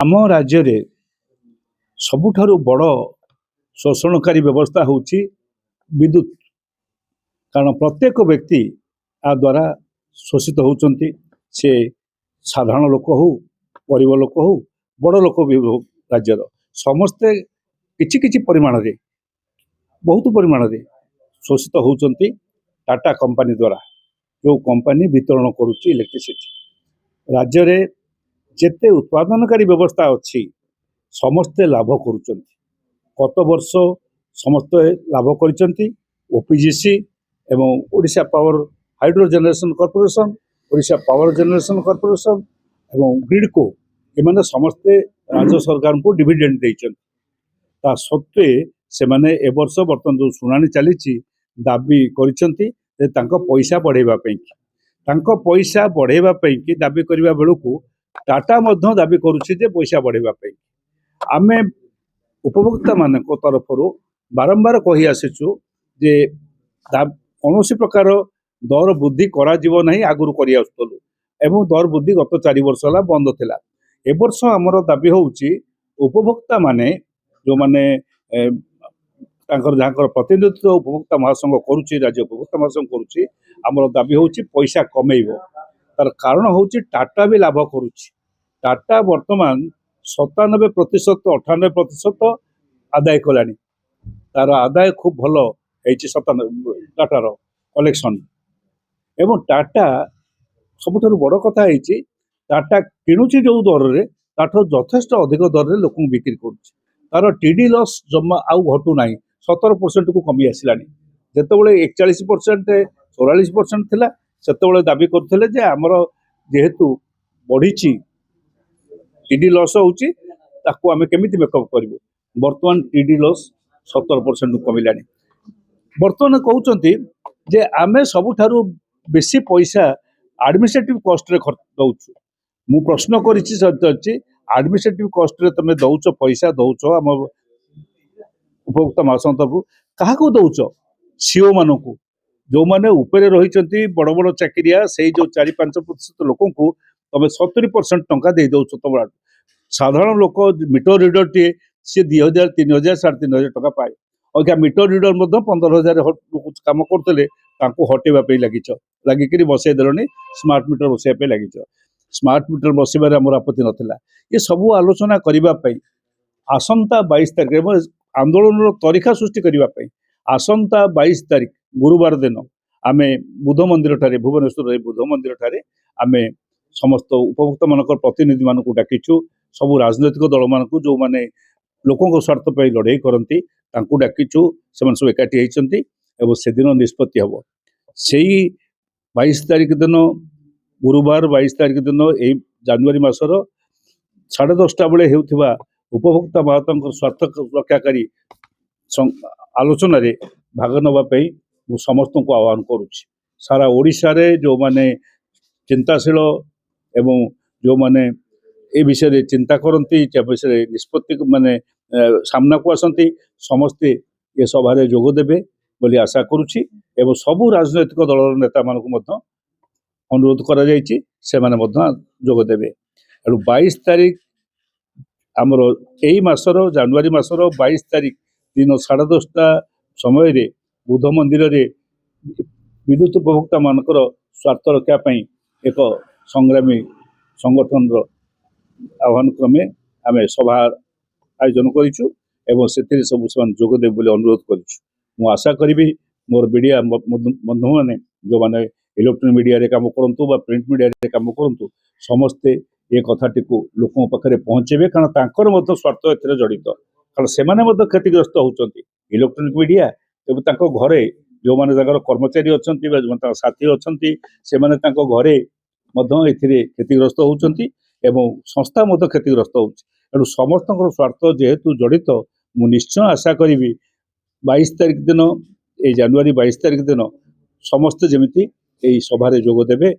आम राज्य रे सबुठारु बड़ शोषणकारी व्यवस्था होची विद्युत। कारण प्रत्येक व्यक्ति आ द्वारा शोषित होउचंती। से साधारण लोक हो, गरीब लोक हो, बड़ लोक भी हो, राज्यर समस्ते किछि किछि परिमाण रे बहुत परिमाण रे शोषित होउचंती टाटा कंपनी द्वारा। जो कंपनी वितरण करुच्ची इलेक्ट्रिसिटी राज्य रे जेते उत्पादनकारी व्यवस्था अच्छी समस्ते लाभ करुचंती। गत वर्ष समस्ते लाभ करिसंती। ओपीजीसी एवं Odisha power hydro generation corporation, Odisha power generation corporation एवं ग्रिडको एमाने समस्ते राज्य सरकार को डिविडेंड देइछन। ता सत्वे से माने ए वर्ष बर्तन जो सुनानी चली दाबी करिसंती जे तांको पैसा बढ़ेबा पई तांको पैसा बढ़ेबा पई कि दाबी करबा बेलकू टाटा मध्य दाबी करुछि जे पैसा बढ़ेबा पई। आमे उपभोक्ता मान तरफ बारंबार कही आसीचु जे कौन प्रकार दर वृद्धि करा जीव नहीं आगुरी करी आसुलु एवं दर वृद्धि गत 4 वर्ष है बंद थिला। ए वर्ष हमर दाबी होउची उपभोक्ता माने जो माने जहाँ प्रतिनिधित्व उपभोक्ता महासंघ करुच्ची राज्य उपभोक्ता महासंघ करुच्ची आमर दाबी होउची पैसा कमेइबो। तार कारण होउची टाटा भी लाभ करुच्ची। टाटा वर्तमान 97% 98% आदाय कलानी। तार आदाय खूब भल होइची 97 टाटार कलेक्शन। एवं टाटा सबुठारु बड़ कथा होइची टाटा किणुची जो दर रे ताठो यथेष्ट अधिक दर रे लोक बिक्री करुच्ची। तार टीडी लॉस जमा आउ घटू नाही 17% को कमी आसिलानी। जेतेबेले 41% 44% थिला सेतेबेले दाबी करथिले जे हमर जेहेतु बढ़ीची टीडी लॉस होउची ताकू आमे केमिति मेकअप करिवो। वर्तमान टीडी लॉस 17% कमिलानी। वर्तमान कहउचंती जे आमे सबुठारु बेसी पैसा एडमिनिस्ट्रेटिव कॉस्ट रे खर्च दउछु। मु प्रश्न करिछि सत्यछि एडमिनिस्ट्रेटिव कॉस्ट रे तमे दउचो पैसा दउचो हम उपभोक्ता महासंघ तरफ क्या दौच सीओ मान को जो मैंने उपरे रही बड़ बड़ चाकरिया से जो 4-5% लोक तुम 70% टंका दे दौच। तुम साधारण लोक मीटर रिडर टे सी 2000 3000 3,500 टका पाए। अगर मीटर रिडर 15,000 कम करते हटेवाई लगिक बसई देनी स्मार्ट मीटर बसैया लगिच। स्मार्ट मीटर बसबार आम आपत्ति नाला। ये सबू आलोचना करने आसंता 22 तारिख आंदोलन तरीका सृष्टि करने आसंता 22 तारिख गुरुवार दिन आमे बुध मंदिर ठारे भुवनेश्वर बुध मंदिर ठारे आमे समस्त उपभोक्ता मान प्रतिनिधि मान डाकिचु। सबू राजनैतिक दल मान जो माने लोकों स्वार्थ पर लड़ाई करती डाकिचु। से सब एकाठी होती से दिन निष्पत्ति हम से 22 तारिख दिन गुरुवार 22 तारिख दिन यही जनवरी मासर 10:30 बेले होउथिबा उपभोक्ता महासंघ स्वार्थ रक्षाकारी आलोचन रे भाग नापी समस्त को आह्वान करुच्ची। सारा ओडिशा रे जो माने चिंताशील एवं जो माने ए विषय चिंता करती विषय निष्पत्ति माने सामना को आसती समस्ते ये सभा जोग देबे बोली आशा करुच्ची। एवं सबू राजनैतिक दल नेता मान अनुरोध करा जायछि से माने जोग देबे। 22 तारिख आमर यही मासर जनवरी मासर 22 तारिख दिन 10:30 समय रे बुध मंदिर रे विद्युत उपभोक्ता मानकर स्वार्थ रक्षा एक संग्रामी संगठन आह्वान क्रमे आमे सभा आयोजन करिछु एवं से सब जोग देव बोली अनुरोध करिछु। मु आशा करी मोर मीडिया बंधु मैंने जो मैंने इलेक्ट्रोनिक मीडिया रे काम करंतु बा प्रिंट मीडिया रे काम करंतु समस्ते ये कथाटी को लोकों पाखे पहुँचे। कारण तांकर मध्य स्वार्थ एथिरे जड़ित। कारण से क्षतिग्रस्त होउचंती इलेक्ट्रोनिक मीडिया एवं तांको घरे जो माने कर्मचारी अच्छा साथी अच्छा से घरे एथिरे क्षतिग्रस्त होउचंती एवं संस्था मध्य क्षतिग्रस्त होउची। तेणु समस्त स्वार्थ जेहेतु जड़ित मु निश्चय आशा करी 22 तारिख दिन ये जनवरी 22 तारिख दिन समस्ते जमिति यही सभा जोग देवे।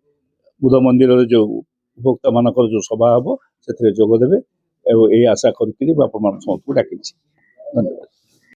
बुध मंदिर जो उपभोक्ता मानकर जो सभा हम से जोग देवे एवं यही आशा करी समस्त को डाकी। धन्यवाद।